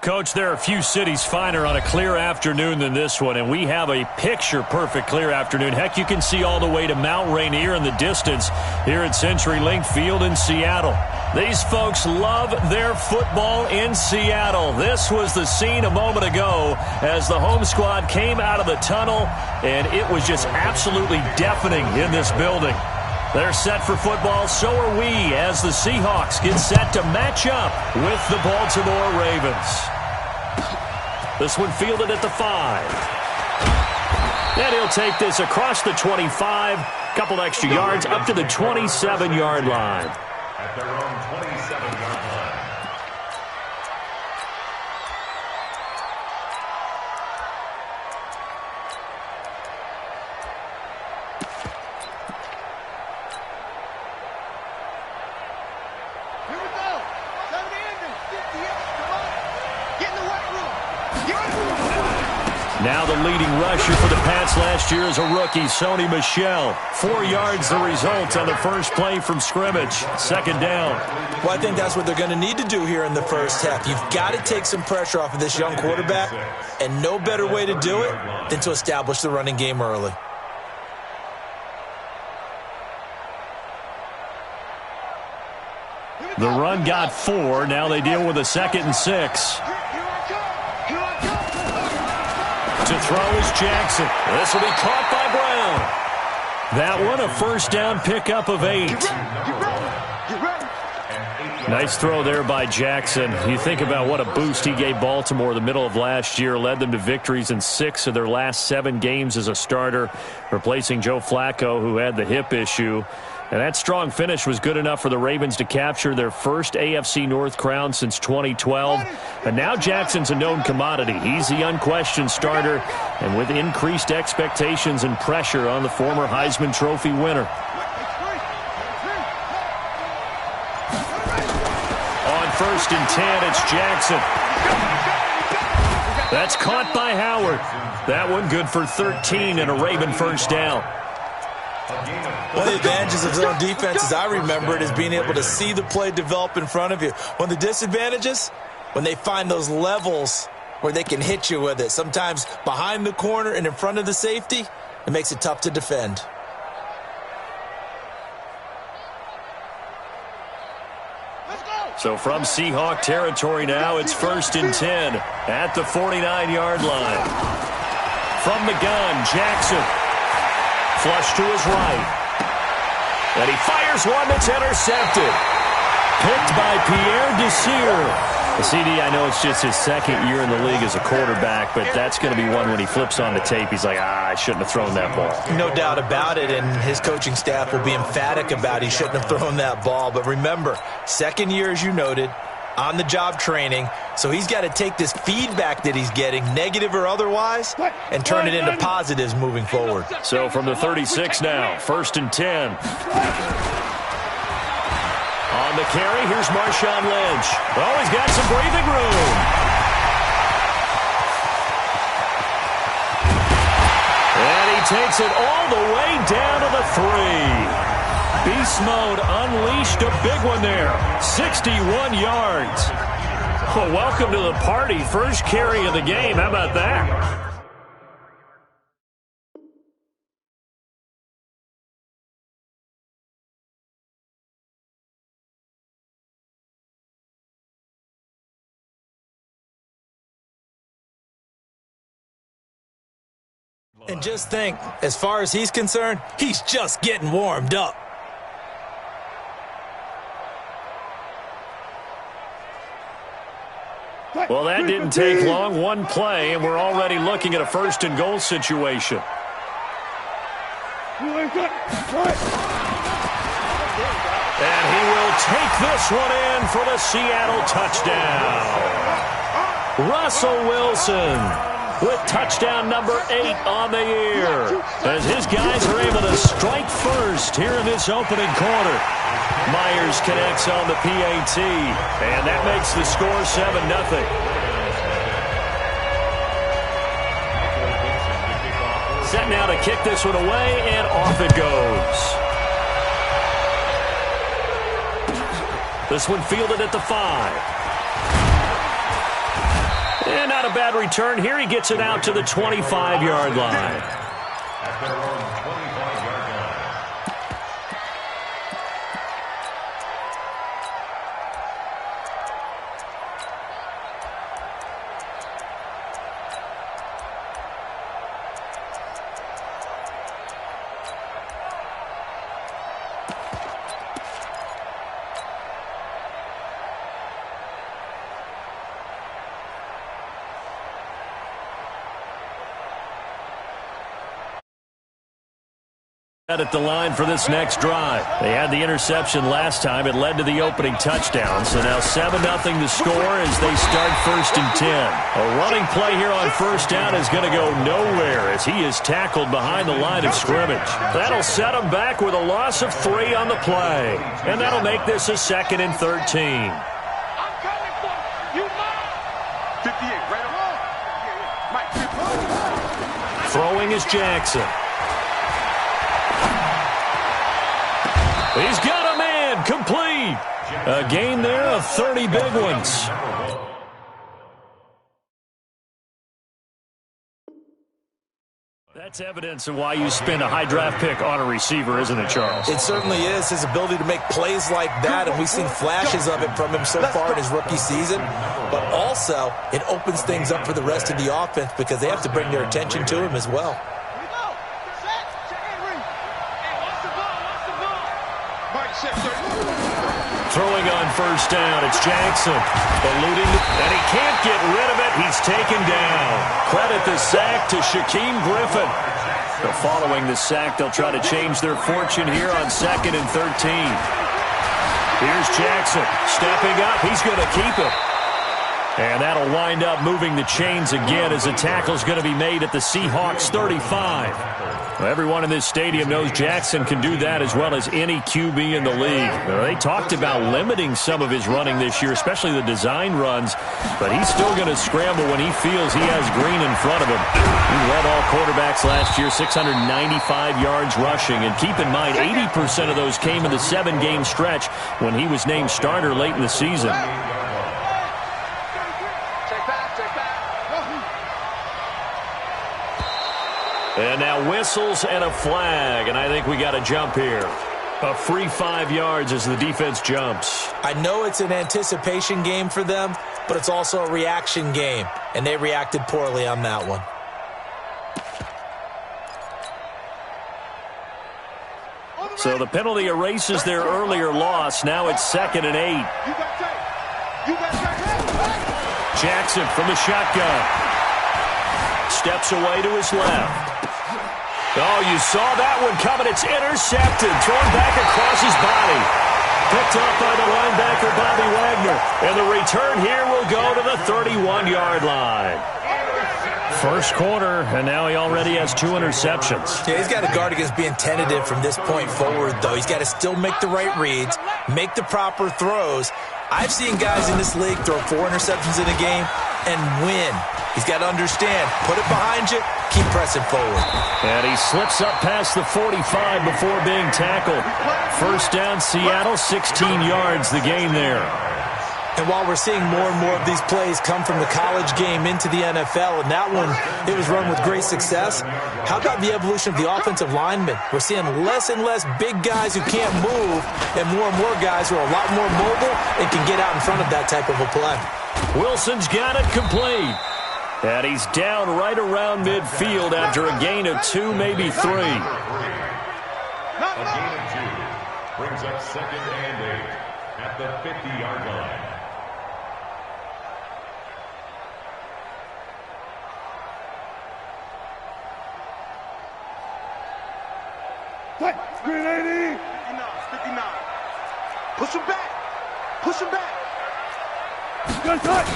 Coach, there are a few cities finer on a clear afternoon than this one, and we have a picture-perfect clear afternoon. Heck, you can see all the way to Mount Rainier in the distance here at CenturyLink Field in Seattle. These folks love their football in Seattle. This was the scene a moment ago as the home squad came out of the tunnel, and it was just absolutely deafening in this building. They're set for football, so are we, as the Seahawks get set to match up with the Baltimore Ravens. This one fielded at the 5. And he'll take this across the 25, couple extra yards up to the 27-yard line. At their own 27-yard line. Now the leading rusher for the Pats last year is a rookie, Sony Michel. 4 yards the result on the first play from scrimmage. Second down. Well, I think that's what they're going to need to do here in the first half. You've got to take some pressure off of this young quarterback, and no better way to do it than to establish the running game early. The run got 4. Now they deal with a 2nd and 6. To throw is Jackson. This will be caught by Brown. That one a first down pickup of 8. Nice throw there by Jackson. You think about what a boost he gave Baltimore the middle of last year. Led them to victories in 6 of their last 7 games as a starter, replacing Joe Flacco, who had the hip issue. And that strong finish was good enough for the Ravens to capture their first AFC North crown since 2012. And now Jackson's a known commodity. He's the unquestioned starter, and with increased expectations and pressure on the former Heisman Trophy winner. On 1st and 10, it's Jackson. That's caught by Howard. That one good for 13 and a Raven first down. One of the advantages of zone defense, as I remember it, is being able to see the play develop in front of you. One of the disadvantages, when they find those levels where they can hit you with it, sometimes behind the corner and in front of the safety, it makes it tough to defend. So from Seahawk territory now, it's 1st and 10 at the 49-yard line. From the gun, Jackson. Flush to his right. And he fires one that's intercepted. Picked by Pierre Desir. The CD, I know it's just his 2nd year in the league as a quarterback, but that's going to be one when he flips on the tape, he's like, I shouldn't have thrown that ball. No doubt about it, and his coaching staff will be emphatic about he shouldn't have thrown that ball. But remember, 2nd year, as you noted, on-the-job training, so he's got to take this feedback that he's getting, negative or otherwise, and turn it into positives moving forward. So from the 36 now, 1st and 10. On the carry, here's Marshawn Lynch. Oh, he's got some breathing room. And he takes it all the way down to the 3. Beast mode unleashed, a big one there. 61 yards. Well, welcome to the party. First carry of the game. How about that? And just think, as far as he's concerned, he's just getting warmed up. Well, that didn't take long. One play, and we're already looking at a 1st and goal situation. And he will take this one in for the Seattle touchdown. Russell Wilson with touchdown number 8 on the year, as his guys are able to strike first here in this opening quarter. Myers connects on the PAT, and that makes the score 7-0. Set now to kick this one away, and off it goes. This one fielded at the 5. a bad return here. He gets it out to the 25-yard line. At their own 25-yard line. At the line for this next drive. They had the interception last time. It led to the opening touchdown. So now 7-0 the score as they start 1st and 10. A running play here on 1st down is going to go nowhere as he is tackled behind the line of scrimmage. That'll set him back with a loss of 3 on the play. And that'll make this a 2nd and 13. Throwing is Jackson. He's got a man complete. A gain there of 30 big ones. That's evidence of why you spend a high draft pick on a receiver, isn't it, Charles? It certainly is. His ability to make plays like that, and we've seen flashes of it from him so far in his rookie season. But also, it opens things up for the rest of the offense because they have to bring their attention to him as well. Throwing on 1st down, it's Jackson. Eluding, and he can't get rid of it. He's taken down. Credit the sack to Shaquem Griffin. So following the sack, they'll try to change their fortune here on 2nd and 13. Here's Jackson stepping up. He's going to keep it. And that'll wind up moving the chains again as the tackle's going to be made at the Seahawks 35. Well, everyone in this stadium knows Jackson can do that as well as any QB in the league. They talked about limiting some of his running this year, especially the design runs, but he's still going to scramble when he feels he has green in front of him. He led all quarterbacks last year, 695 yards rushing, and keep in mind 80% of those came in the 7-game stretch when he was named starter late in the season. And now whistles and a flag, and I think we got a jump here. A free 5 yards as the defense jumps. I know it's an anticipation game for them, but it's also a reaction game, and they reacted poorly on that one. So the penalty erases their earlier loss. Now it's 2nd and 8. Jackson from the shotgun. Steps away to his left. Oh, you saw that one coming. It's intercepted. Thrown back across his body. Picked up by the linebacker, Bobby Wagner. And the return here will go to the 31-yard line. First quarter, and now he already has 2 interceptions. Yeah, he's got to guard against being tentative from this point forward, though. He's got to still make the right reads, make the proper throws. I've seen guys in this league throw 4 interceptions in a game and win. He's got to understand, put it behind you, keep pressing forward. And he slips up past the 45 before being tackled. First down, Seattle, 16 yards, the gain there. And while we're seeing more and more of these plays come from the college game into the NFL, and that one, it was run with great success, how about the evolution of the offensive linemen? We're seeing less and less big guys who can't move and more guys who are a lot more mobile and can get out in front of that type of a play. Wilson's got it complete. And he's down right around midfield after a gain of 2, maybe 3. A gain of 2 brings up 2nd and 8 at the 50-yard line. Screen 80. 59. Push him back. Push him back. Good touch.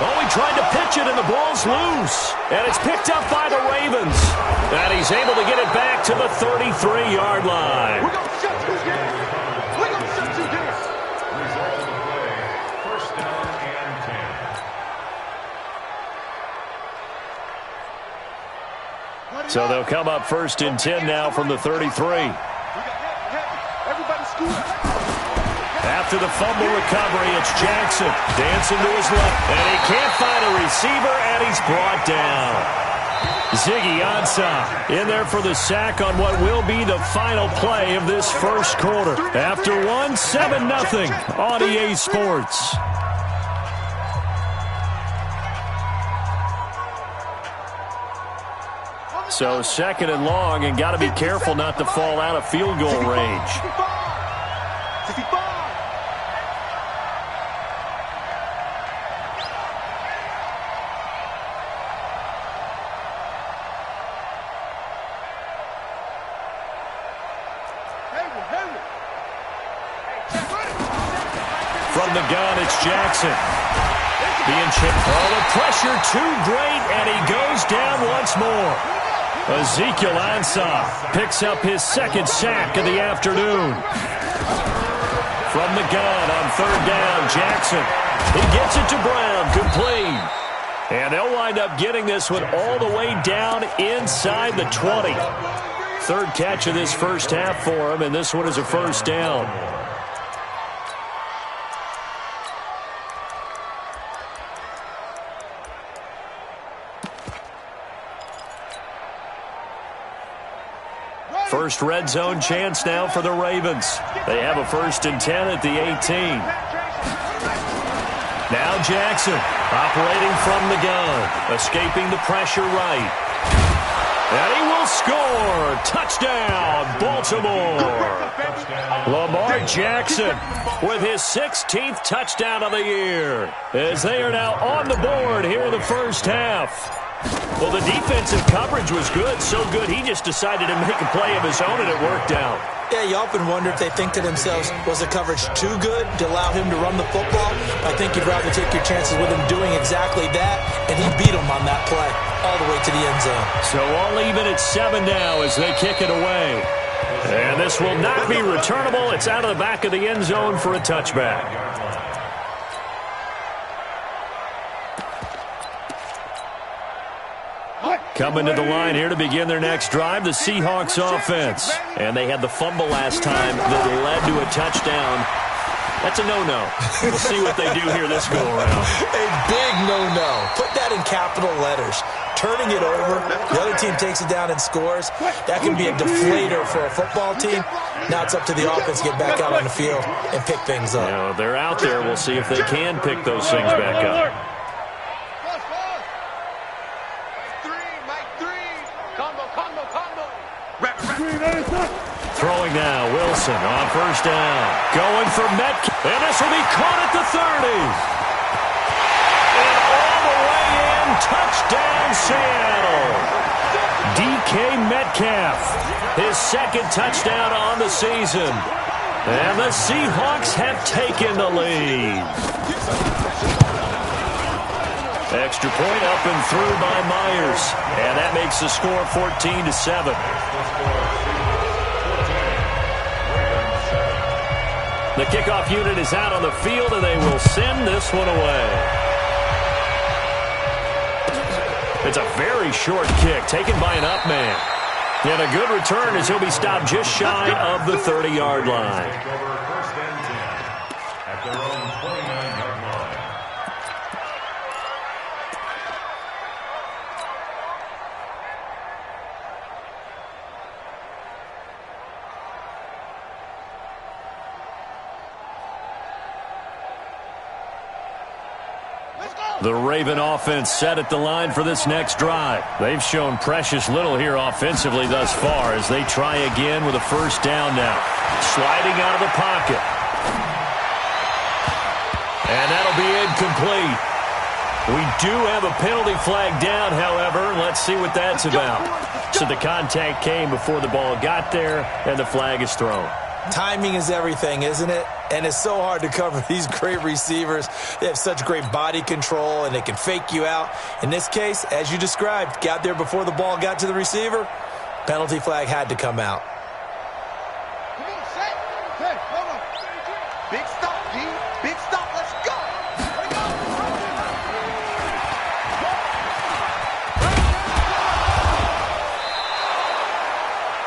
Oh, he tried to pitch it, and the ball's loose. And it's picked up by the Ravens. And he's able to get it back to the 33-yard line. We're going to shut you here. We're going to shut you here. Result of the play, 1st down and 10. So they'll come up 1st and 10 now from the 33. Everybody scoot. At after the fumble recovery. It's Jackson dancing to his left, and he can't find a receiver, and he's brought down. Ziggy Ansah in there for the sack on what will be the final play of this first quarter. After one, 7-0 on EA Sports. So second and long, and got to be careful not to fall out of field goal range. From the gun, it's Jackson. The pressure too great, and he goes down once more. Ezekiel Ansah picks up his second sack of the afternoon. From the gun on third down, Jackson. He gets it to Brown, complete. And they'll wind up getting this one all the way down inside the 20. Third catch of this first half for him, and this one is a first down. First red zone chance now for the Ravens. They have a 1st and 10 at the 18. Now Jackson operating from the gun, escaping the pressure right. And he will score. Touchdown, Baltimore. Lamar Jackson with his 16th touchdown of the year, as they are now on the board here in the first half. Well, the defensive coverage was good, so good he just decided to make a play of his own, and it worked out. Yeah, you often wonder if they think to themselves, was the coverage too good to allow him to run the football? I think you'd rather take your chances with him doing exactly that, and he beat him on that play all the way to the end zone. So all even at 7 now as they kick it away. And this will not be returnable. It's out of the back of the end zone for a touchback. Coming to the line here to begin their next drive, the Seahawks offense. And they had the fumble last time that led to a touchdown. That's a no-no. We'll see what they do here this go-around. A big no-no. Put that in capital letters. Turning it over, the other team takes it down and scores. That can be a deflator for a football team. Now it's up to the offense to get back out on the field and pick things up. You know, they're out there. We'll see if they can pick those things back up. Throwing now, Wilson on first down. Going for Metcalf, and this will be caught at the 30. And all the way in, touchdown Seattle. DK Metcalf, his second touchdown on the season. And the Seahawks have taken the lead. Extra point up and through by Myers. And that makes the score 14-7. The kickoff unit is out on the field, and they will send this one away. It's a very short kick taken by an up man. And a good return as he'll be stopped just shy of the 30-yard line. At their own 29-yard line. The Raven offense set at the line for this next drive. They've shown precious little here offensively thus far as they try again with a first down now. Sliding out of the pocket. And that'll be incomplete. We do have a penalty flag down, however. Let's see what that's about. So the contact came before the ball got there, and the flag is thrown. Timing is everything, isn't it? And it's so hard to cover these great receivers. They have such great body control, and they can fake you out. In this case, as you described, got there before the ball got to the receiver. Penalty flag had to come out. Come on, set. Hey, hold on. Big stop, D. Big stop. Let's go.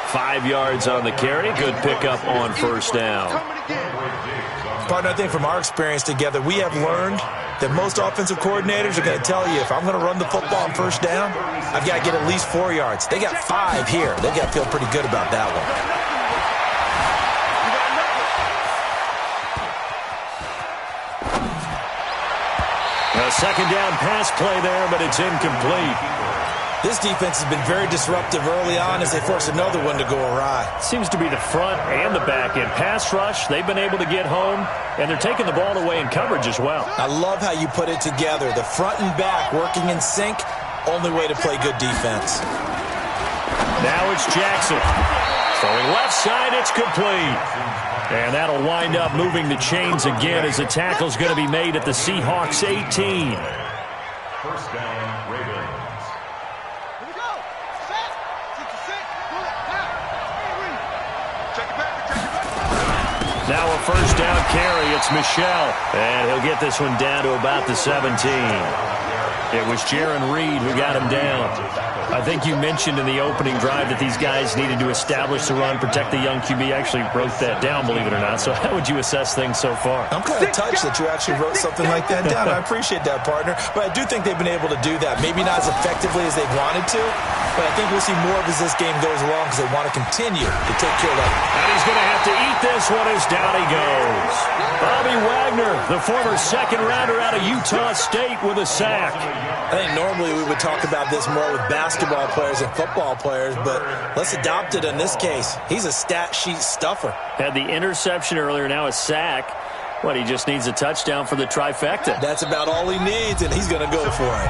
5 yards on the carry. Good pickup on first down. Partner, I think from our experience together, we have learned that most offensive coordinators are going to tell you, if I'm going to run the football on first down, I've got to get at least 4 yards. They got 5 here. They got to feel pretty good about that one. A second down pass play there, but it's incomplete. This defense has been very disruptive early on as they force another one to go awry. Seems to be the front and the back end. Pass rush, they've been able to get home, and they're taking the ball away in coverage as well. I love how you put it together. The front and back working in sync, only way to play good defense. Now it's Jackson. Throwing left side, it's complete. And that'll wind up moving the chains again as the tackle's going to be made at the Seahawks 18. First down, Ravens. Now a first down carry. It's Michel. And he'll get this one down to about the 17. It was Jaron Reed who got him down. I think you mentioned in the opening drive that these guys needed to establish the run, protect the young QB. Actually wrote that down, believe it or not. So how would you assess things so far? I'm kind of touched that you actually wrote something like that down. I appreciate that, partner. But I do think they've been able to do that. Maybe not as effectively as they wanted to, but I think we'll see more of as this game goes along because they want to continue to take care of that. And he's going to have to eat this one as down he goes. Bobby Wagner, the former second-rounder out of Utah State, with a sack. I think normally we would talk about this more with basketball players and football players, but let's adopt it in this case. He's a stat sheet stuffer. Had the interception earlier, now a sack. What, he just needs a touchdown for the trifecta. That's about all he needs, and he's going to go for it.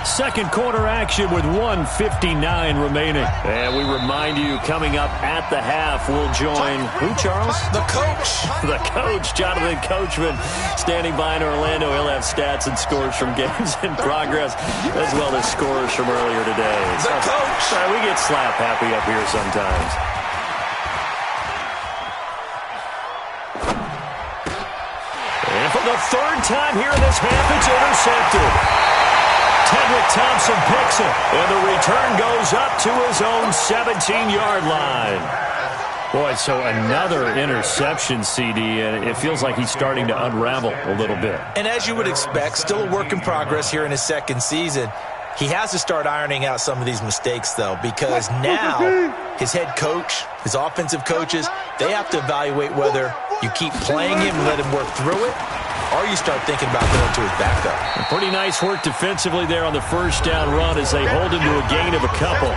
Second quarter action with 1:59 remaining. And we remind you, coming up at the half, we'll join who, Charles? The coach. The coach, Jonathan Coachman, standing by in Orlando. He'll have stats and scores from games in progress, as well as scores from earlier today. The coach. Sorry, we get slap happy up here sometimes. And for the third time here in this half, it's intercepted. Tedrick Thompson picks it, and the return goes up to his own 17-yard line. Boy, so another interception, CD, and it feels like he's starting to unravel a little bit. And as you would expect, still a work in progress here in his second season. He has to start ironing out some of these mistakes, though, because now his head coach, his offensive coaches, they have to evaluate whether you keep playing him and let him work through it, or you start thinking about going to his backup. Pretty nice work defensively there on the first down run as they hold him to a gain of a couple.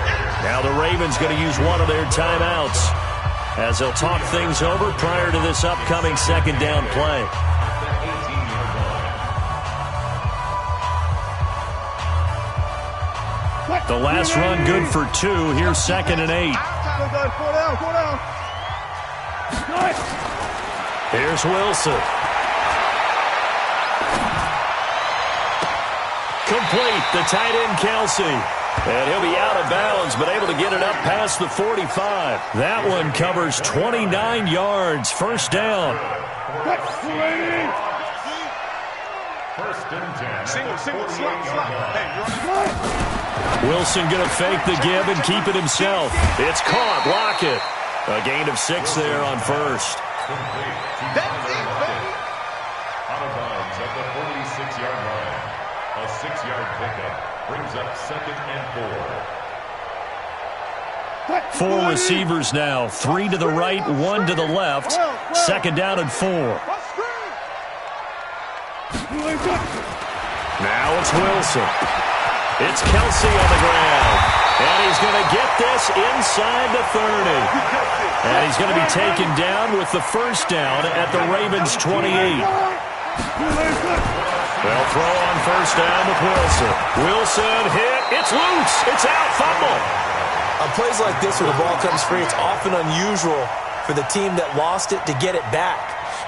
Now the Ravens going to use one of their timeouts as they'll talk things over prior to this upcoming second down play. The last run good for 2. Here's 2nd and 8. Here's Wilson. Complete, the tight end Kelce. And he'll be out of bounds, but able to get it up past the 45. That one covers 29 yards. First down. First and 10. Single, slot. Wilson going to fake the give and keep it himself. It's caught. Block it. A gain of 6 there on first. That's it, baby. Out of bounds at the 46-yard line. A 6-yard pickup brings up 2nd and 4. 4 receivers now. 3 to the right, 1 to the left. 2nd down and 4. Now it's Wilson. It's Kelce on the ground. And he's going to get this inside the 30. And he's going to be taken down with the first down at the Ravens 28. They'll throw on first down with Wilson. Wilson hit. It's loose. It's out. Fumble. On plays like this where the ball comes free, it's often unusual for the team that lost it to get it back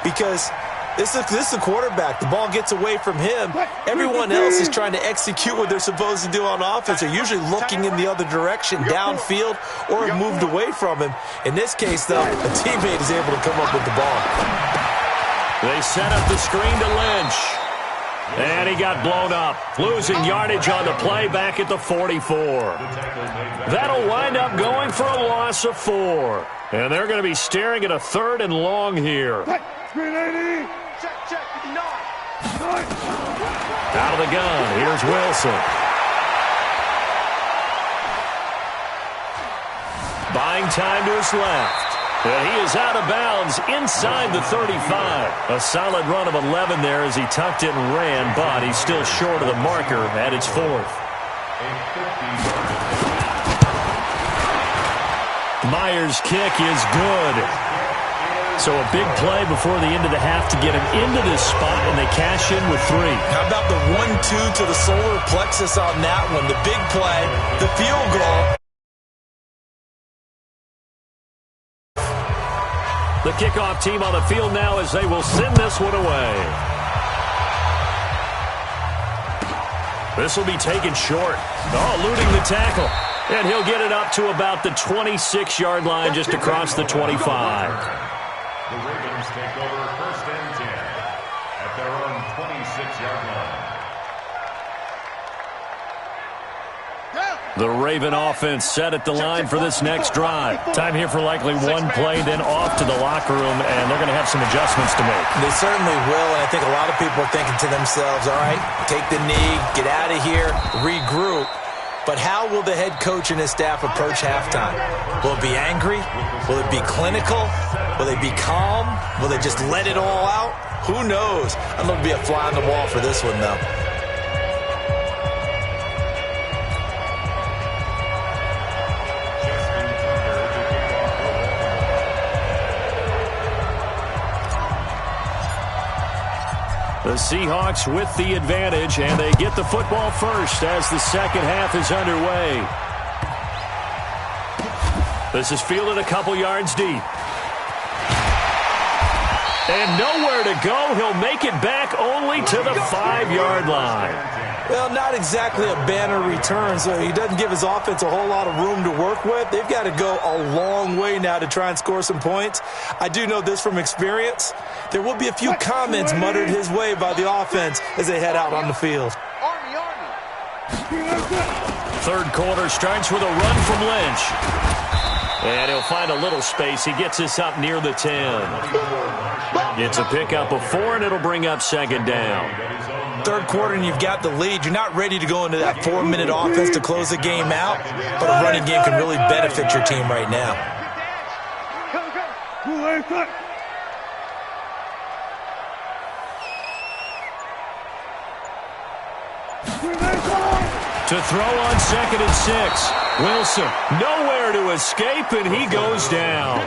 because this is the quarterback. The ball gets away from him. Everyone else is trying to execute what they're supposed to do on offense. They're usually looking in the other direction, downfield, or have moved away from him. In this case, though, a teammate is able to come up with the ball. They set up the screen to Lynch. And he got blown up, losing yardage on the play back at the 44. That'll wind up going for a loss of 4. And they're going to be staring at a 3rd and long here. Check, 59. Out of the gun, here's Wilson. Buying time to his left. And he is out of bounds inside the 35. A solid run of 11 there as he tucked it and ran, but he's still short of the marker at its fourth. Myers' kick is good. So a big play before the end of the half to get him into this spot, and they cash in with 3. How about the 1-2 to the solar plexus on that one? The big play, the field goal. The kickoff team on the field now as they will send this one away. This will be taken short. Oh, eluding the tackle. And he'll get it up to about the 26-yard line just across the 25. The Ravens take over 1st and 10 at their own 26-yard line. The Raven offense set at the line for this next drive. Time here for likely one play, then off to the locker room, and they're going to have some adjustments to make. They certainly will, and I think a lot of people are thinking to themselves, all right, take the knee, get out of here, regroup. But how will the head coach and his staff approach halftime? Will it be angry? Will it be clinical? Will they be calm? Will they just let it all out? Who knows? I'm going to be a fly on the wall for this one, though. The Seahawks with the advantage, and they get the football first as the second half is underway. This is fielded a couple yards deep. And nowhere to go. He'll make it back only to the 5-yard line. Well, not exactly a banner return, so he doesn't give his offense a whole lot of room to work with. They've got to go a long way now to try and score some points. I do know this from experience. There will be a few comments muttered his way by the offense as they head out on the field. Third quarter starts with a run from Lynch. And he'll find a little space. He gets this up near the 10. It's a pickup of 4, and it'll bring up second down. Third quarter, and you've got the lead. You're not ready to go into that 4-minute offense to close the game out, but a running game can really benefit your team right now. To throw on 2nd and 6. Wilson, nowhere to escape, and he goes down.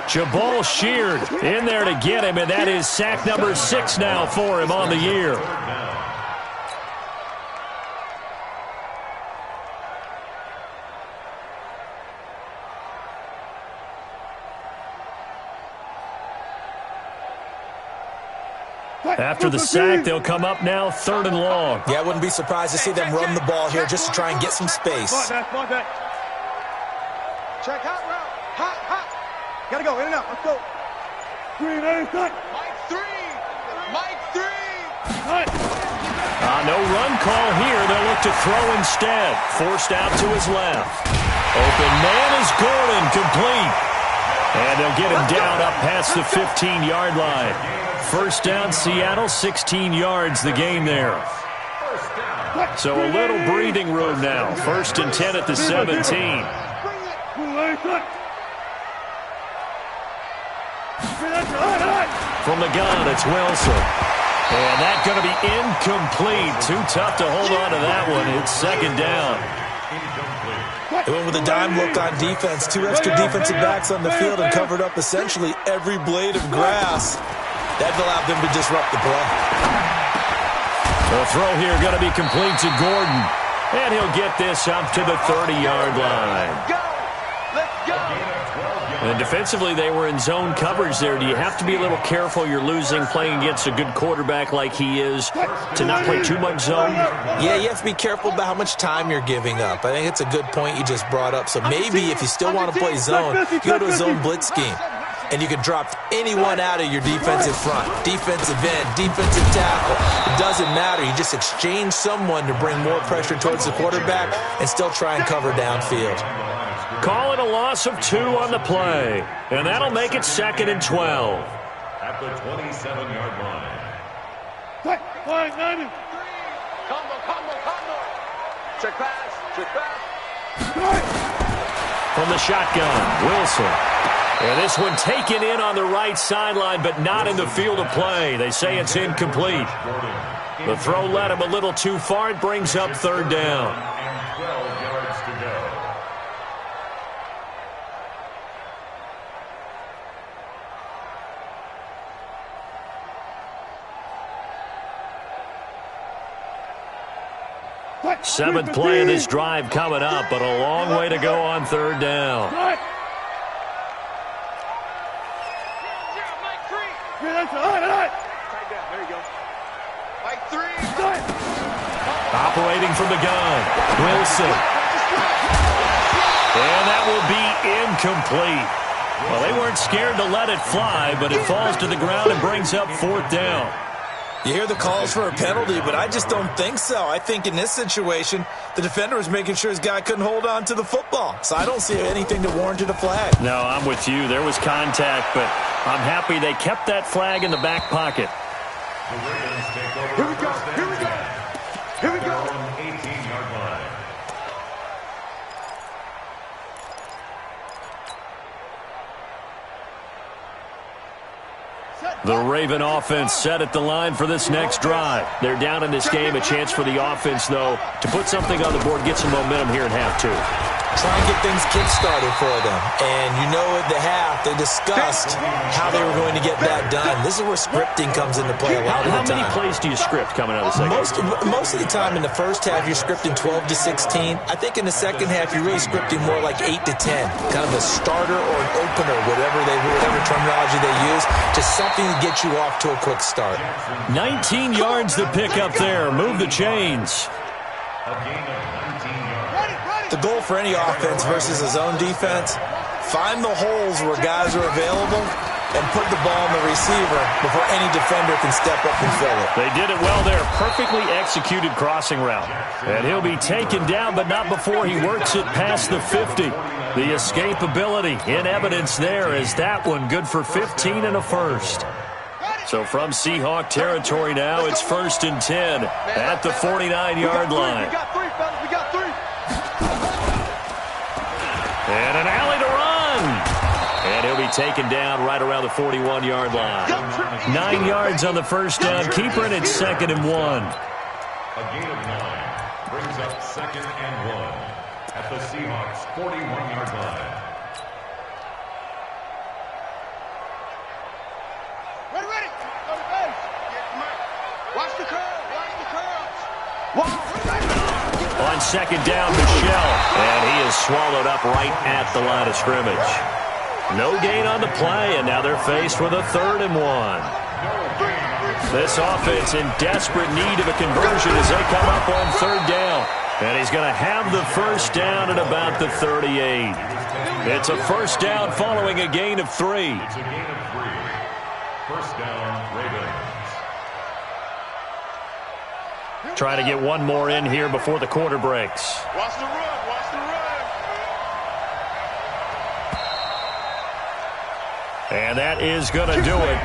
Jabal Sheard in there to get him, and that is sack number 6 now for him on the year. After the sack, they'll come up now 3rd and long. Yeah, I wouldn't be surprised to see them run the ball here just to try and get some space. Check hot route. Hot. Gotta go, in and out. Let's go. Mike 3. No run call here. They'll look to throw instead. Forced out to his left. Open man is Gordon, complete. And they'll get him down up past the 15-yard line. First down, Seattle, 16 yards the game there. So a little breathing room now. 1st and 10 at the 17. From the gun, it's Wilson. And that's going to be incomplete. Too tough to hold on to that one. It's second down. They went with a dime look on defense. 2 extra defensive backs on the field and covered up essentially every blade of grass. That allowed them to disrupt the play. The throw here going to be complete to Gordon. And he'll get this up to the 30-yard line. Let's go. And defensively, they were in zone coverage there. Do you have to be a little careful? You're losing, playing against a good quarterback like he is, to not play too much zone? Yeah, you have to be careful about how much time you're giving up. I think it's a good point you just brought up. So maybe if you still want to play zone, you go to a zone blitz scheme. And you can drop anyone out of your defensive front, defensive end, defensive tackle. It doesn't matter. You just exchange someone to bring more pressure towards the quarterback and still try and cover downfield. Call it a loss of 2 on the play. And that'll make it 2nd and 12. At the 27-yard line. Check pass. Check pass. From the shotgun, Wilson. And this one taken in on the right sideline, but not in the field of play. They say it's incomplete. The throw led him a little too far. It brings up third down. And 12 yards to go. Seventh play of this drive coming up, but a long way to go on third down. Operating from the gun, Wilson. And that will be incomplete. Well, they weren't scared to let it fly, but it falls to the ground and brings up fourth down. You hear the calls for a penalty, but I just don't think so. I think in this situation, the defender was making sure his guy couldn't hold on to the football. So I don't see anything that warranted a flag. No, I'm with you. There was contact, but I'm happy they kept that flag in the back pocket. The Ravens take over. Here we go. Here we go. Here we go. On 18-yard line. The Raven offense set at the line for this next drive. They're down in this game. A chance for the offense, though, to put something on the board, get some momentum here in half two. Try and get things kick-started for them. And you know at the half, they discussed how they were going to get that done. This is where scripting comes into play a lot of the time. How many plays do you script coming out of the second? Most of the time in the first half, you're scripting 12 to 16. I think in the second half, you're really scripting more like 8 to 10. Kind of a starter or an opener, whatever terminology they use, just something to get you off to a quick start. 19 yards to pick up there. Move the chains. A gain of 19 yards. The goal for any offense versus a zone defense, find the holes where guys are available and put the ball on the receiver before any defender can step up and fill it. They did it well there. Perfectly executed crossing route. And he'll be taken down, but not before he works it past the 50. The escapability in evidence there is that one good for 15 and a first. So from Seahawk territory now, it's 1st and 10 at the 49-yard line. We got three, fellas. We got three. And an alley to run. And he'll be taken down right around the 41-yard line. 9 yards on the first down. Keeper, and it's 2nd and 1. A gain of 9 brings up 2nd and 1 at the Seahawks 41-yard line. Ready. Go to base. Watch the curl. Watch the curls. Wow. On 2nd down, Michelle. And he is swallowed up right at the line of scrimmage. No gain on the play, and now they're faced with a 3rd and 1. This offense in desperate need of a conversion as they come up on 3rd down. And he's going to have the first down at about the 38. It's a first down following a gain of 3. It's a gain of 3. First down, Ravens. Trying to get one more in here before the quarter breaks. Watch the run. Watch the run. And that is going to do it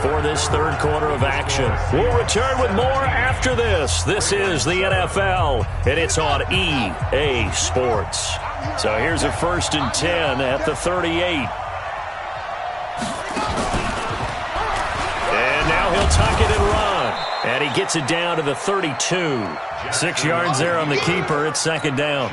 for this third quarter of action. We'll return with more after this. This is the NFL, and it's on EA Sports. So here's a 1st and 10 at the 38. And now he'll tuck it and run. And he gets it down to the 32. 6 yards there on the keeper. It's 2nd down.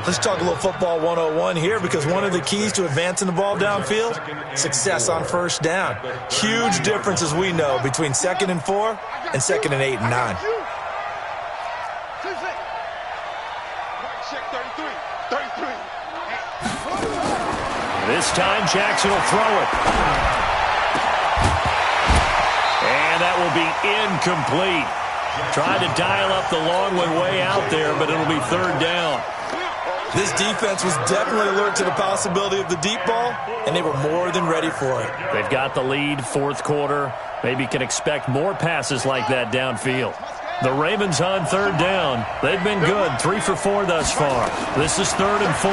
Let's talk a little football 101 here, because one of the keys to advancing the ball downfield, success on first down. Huge difference, as we know, between 2nd and 4 and 2nd and 8 and 9. This time Jackson will throw it. And that will be incomplete. Tried to dial up the long one way out there, but it'll be 3rd down. This defense was definitely alert to the possibility of the deep ball, and they were more than ready for it. They've got the lead, 4th quarter. Maybe can expect more passes like that downfield. The Ravens on 3rd down. They've been good, 3 for 4 thus far. This is 3rd and 4.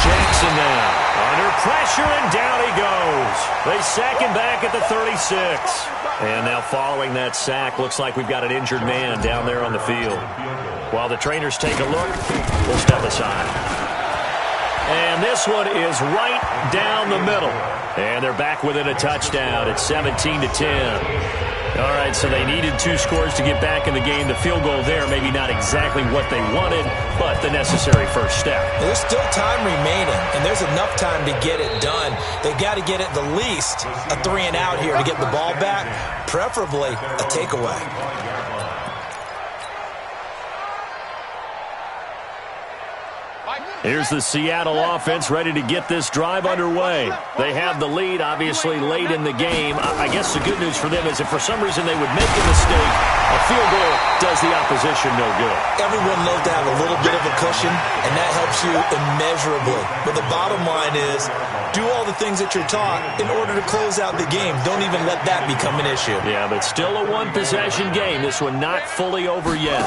Jackson now under pressure, and down he goes. They sack him back at the 36. And now following that sack, looks like we've got an injured man down there on the field. While the trainers take a look, we'll step aside. And this one is right down the middle. And they're back within a touchdown. It's 17-10. All right, so they needed 2 scores to get back in the game. The field goal there, maybe not exactly what they wanted, but the necessary first step. There's still time remaining, and there's enough time to get it done. They've got to get at the least a 3-and-out here to get the ball back, preferably a takeaway. Here's the Seattle offense ready to get this drive underway. They have the lead, obviously, late in the game. I guess the good news for them is if for some reason they would make a mistake, a field goal does the opposition no good. Everyone loves to have a little bit of a cushion, and that helps you immeasurably. But the bottom line is, do all the things that you're taught in order to close out the game. Don't even let that become an issue. Yeah, but still a one-possession game. This one not fully over yet.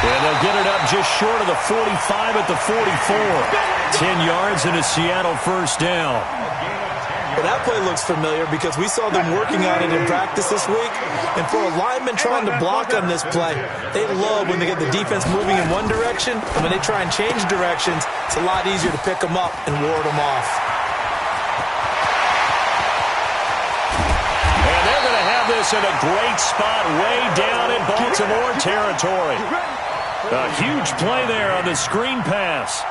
And they'll get it up just short of the 45 at the 44. 10 yards and a Seattle first down. Well, that play looks familiar because we saw them working on it in practice this week. And for a lineman trying to block on this play, they love when they get the defense moving in one direction. And when they try and change directions, it's a lot easier to pick them up and ward them off. And they're going to have this in a great spot way down in Baltimore territory. A huge play there on the screen pass.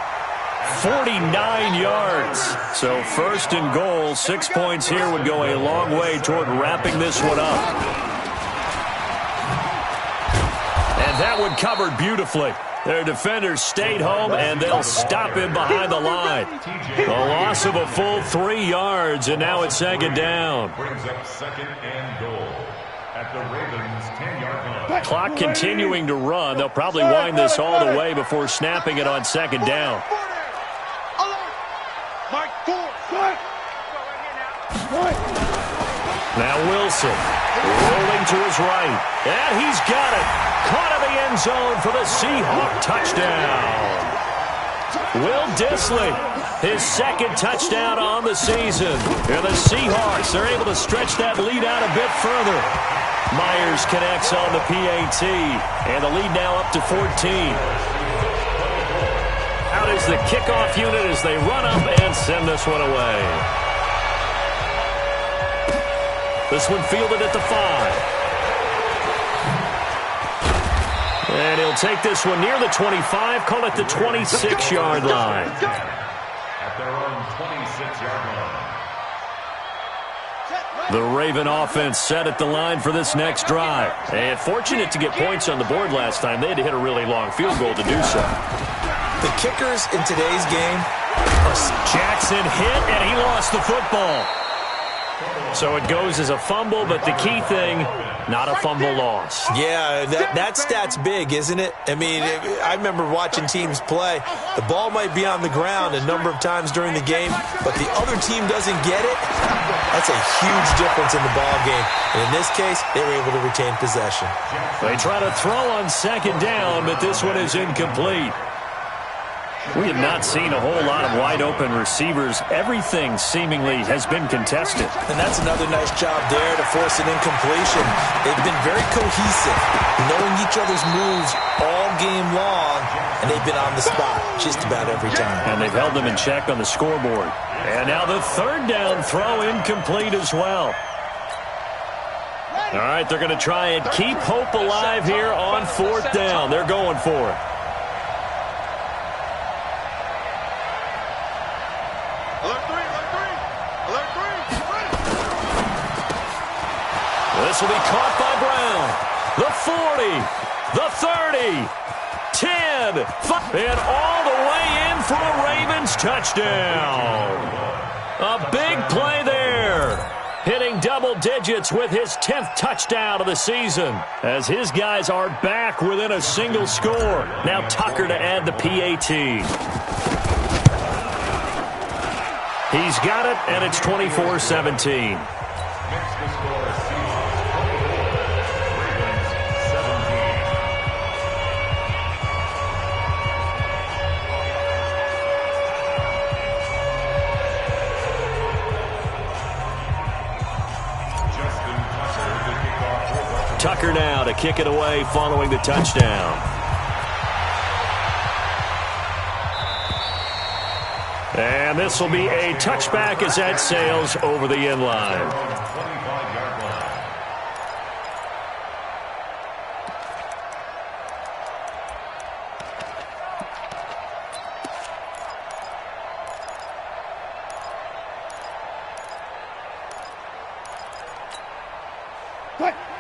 49 yards. So first and goal, 6 points here would go a long way toward wrapping this one up. And that one covered beautifully. Their defenders stayed home, and they'll stop him behind the line. A loss of a full 3 yards, and now it's second down. Brings up second and goal at the Ravens' 10-yard line. Clock continuing to run. They'll probably wind this all the way before snapping it on second down. Now Wilson rolling to his right. And he's got it. Caught in the end zone for the Seahawks touchdown. Will Dissly, his second touchdown on the season. And the Seahawks are able to stretch that lead out a bit further. Myers connects on the PAT. And the lead now up to 14. Out is the kickoff unit as they run up and send this one away. This one fielded at the 5. And he'll take this one near the 25, call it the 26-yard line. At their own 26-yard line. The Raven offense set at the line for this next drive. And fortunate to get points on the board last time. They had to hit a really long field goal to do so. The kickers in today's game are... Jackson hit, and he lost the football. So it goes as a fumble, but the key thing, not a fumble loss. Yeah, that stat's big, isn't it? I mean, I remember watching teams play. The ball might be on the ground a number of times during the game, but the other team doesn't get it. That's a huge difference in the ball game. And in this case, they were able to retain possession. They try to throw on second down, but this one is incomplete. We have not seen a whole lot of wide-open receivers. Everything seemingly has been contested. And that's another nice job there to force an incompletion. They've been very cohesive, knowing each other's moves all game long, and they've been on the spot just about every time. And they've held them in check on the scoreboard. And now the third down throw incomplete as well. All right, they're going to try and keep hope alive here on fourth down. They're going for it. This will be caught by Brown. The 40, the 30, 10, 5, and all the way in for a Ravens touchdown. A big play there. Hitting double digits with his 10th touchdown of the season. As his guys are back within a single score. Now Tucker to add the PAT. He's got it, and it's 24-17. Tucker now to kick it away following the touchdown. And this will be a touchback as that sails over the end line.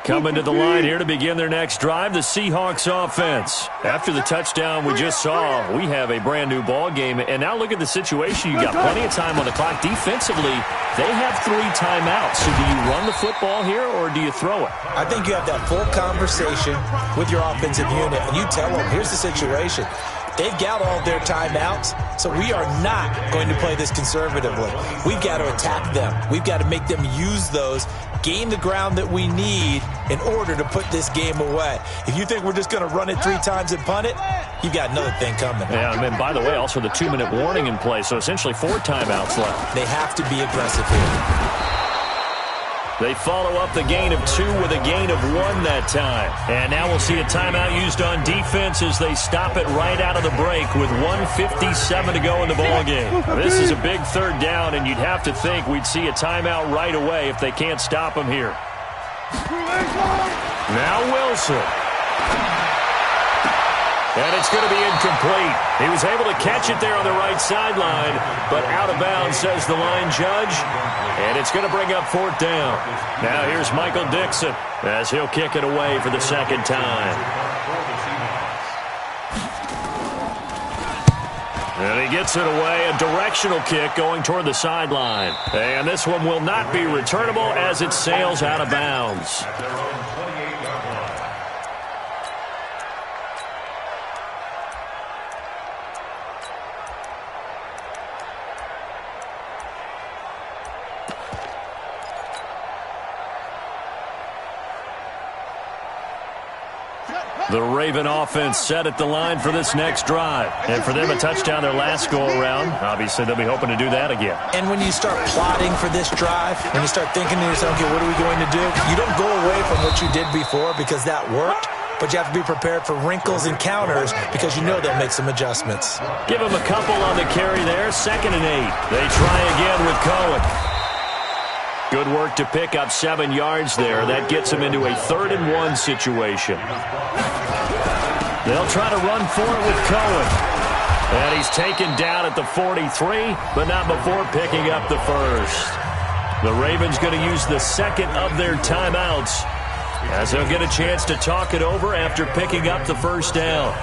Coming to the line here to begin their next drive, the Seahawks offense. After the touchdown we just saw, we have a brand-new ball game. And now look at the situation. You got plenty of time on the clock. Defensively, they have 3 timeouts. So do you run the football here or do you throw it? I think you have that full conversation with your offensive unit, and you tell them, here's the situation. They've got all their timeouts, so we are not going to play this conservatively. We've got to attack them. We've got to make them use those, gain the ground that we need in order to put this game away. If you think we're just going to run it 3 times and punt it, you've got another thing coming. Yeah, and then, by the way, also the 2-minute warning in play, so essentially 4 timeouts left. They have to be aggressive here. They follow up the gain of 2 with a gain of 1 that time. And now we'll see a timeout used on defense as they stop it right out of the break with 1:57 to go in the ballgame. This is a big 3rd down, and you'd have to think we'd see a timeout right away if they can't stop them here. Now Wilson. And it's going to be incomplete. He was able to catch it there on the right sideline, but out of bounds, says the line judge. And it's going to bring up 4th down. Now here's Michael Dixon as he'll kick it away for the 2nd time. And he gets it away, a directional kick going toward the sideline. And this one will not be returnable as it sails out of bounds. The Raven offense set at the line for this next drive. And for them, a touchdown their last go-around. Obviously, they'll be hoping to do that again. And when you start plotting for this drive, when you start thinking to yourself, okay, what are we going to do? You don't go away from what you did before because that worked, but you have to be prepared for wrinkles and counters because you know they'll make some adjustments. Give them a couple on the carry there. 2nd and 8. They try again with Cohen. Good work to pick up 7 yards there. That gets them into a 3rd and 1 situation. They'll try to run for it with Cohen. And he's taken down at the 43, but not before picking up the 1st. The Ravens going to use the 2nd of their timeouts as they'll get a chance to talk it over after picking up the 1st down.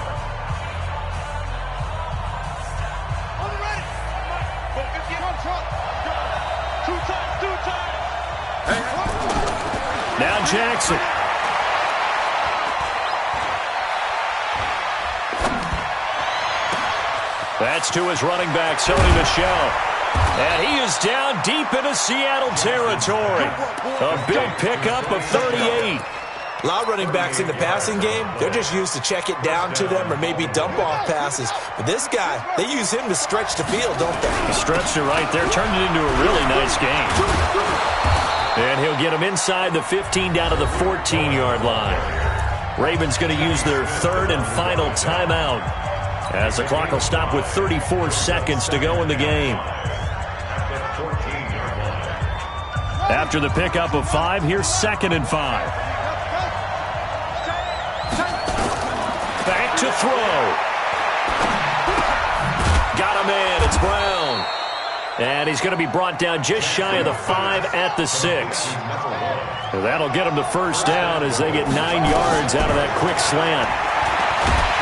Now Jackson. That's to his running back, Sony Michel. And he is down deep into Seattle territory. A big pickup of 38. A lot of running backs in the passing game, they're just used to check it down to them or maybe dump off passes. But this guy, they use him to stretch the field, don't they? He stretched it right there, turned it into a really nice game. And he'll get him inside the 15 down to the 14-yard line. Ravens going to use their 3rd and final timeout as the clock will stop with 34 seconds to go in the game. After the pickup of 5, here's 2nd and 5. Back to throw. Got a man. It's Brown. And he's going to be brought down just shy of the 5 at the 6. So that'll get him to 1st down as they get 9 yards out of that quick slant.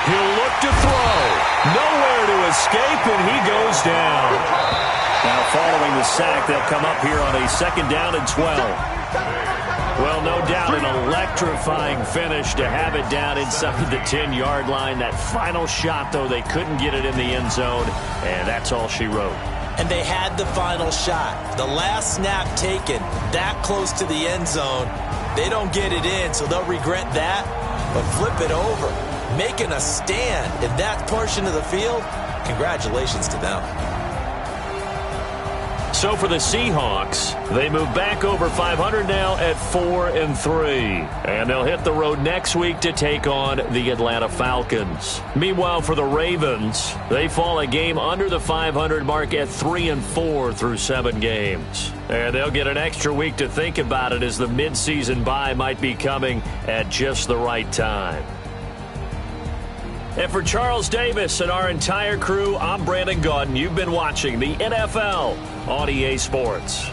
He'll look to throw. Nowhere to escape, and he goes down. Now following the sack, they'll come up here on a 2nd down and 12. Well, no doubt an electrifying finish to have it down inside the 10-yard line. That final shot, though, they couldn't get it in the end zone, and that's all she wrote. And they had the final shot. The last snap taken that close to the end zone. They don't get it in, so they'll regret that. But flip it over, making a stand in that portion of the field, congratulations to them. So for the Seahawks, they move back over 500 now at 4-3. And they'll hit the road next week to take on the Atlanta Falcons. Meanwhile, for the Ravens, they fall a game under the 500 mark at 3-4 through 7 games. And they'll get an extra week to think about it as the midseason bye might be coming at just the right time. And for Charles Davis and our entire crew, I'm Brandon Gaudin. You've been watching the NFL on EA Sports.